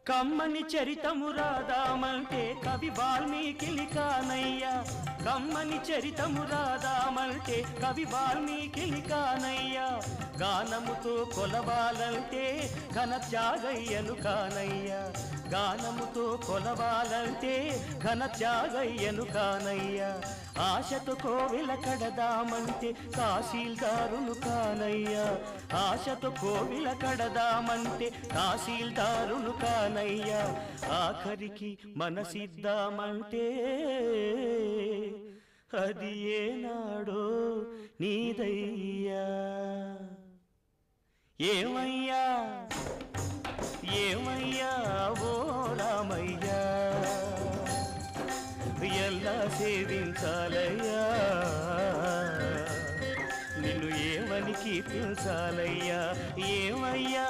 కమ్మని చరితము రాదామంటే కవి వాల్మీకి కానయ్యా కమ్మని చరితము రాదామంటే కవి వాల్మీకి కానయ్యా గానముతో కొలవాలంటే ఘన త్యాగయ్యను కానయ్యా గానముతో కొలవాలంటే ఘన త్యాగయ్యను కానయ్యా ఆశతో కోవెల కడదామంటే తహసీల్దారును కానయ్యా ఆశతో కోవెల కడదామంటే తహసీల్దారును కానయ్యా ఆఖరికి మనసిద్దామంటే అది ఏనాడో నీదయ్యా ఏమయ్యా ఏమయ్యా ఓ రామయ్యా ఎలా సేవించాలయ్యా నిన్ను ఏమని కీర్తించాలయ్యా ఏమయ్యా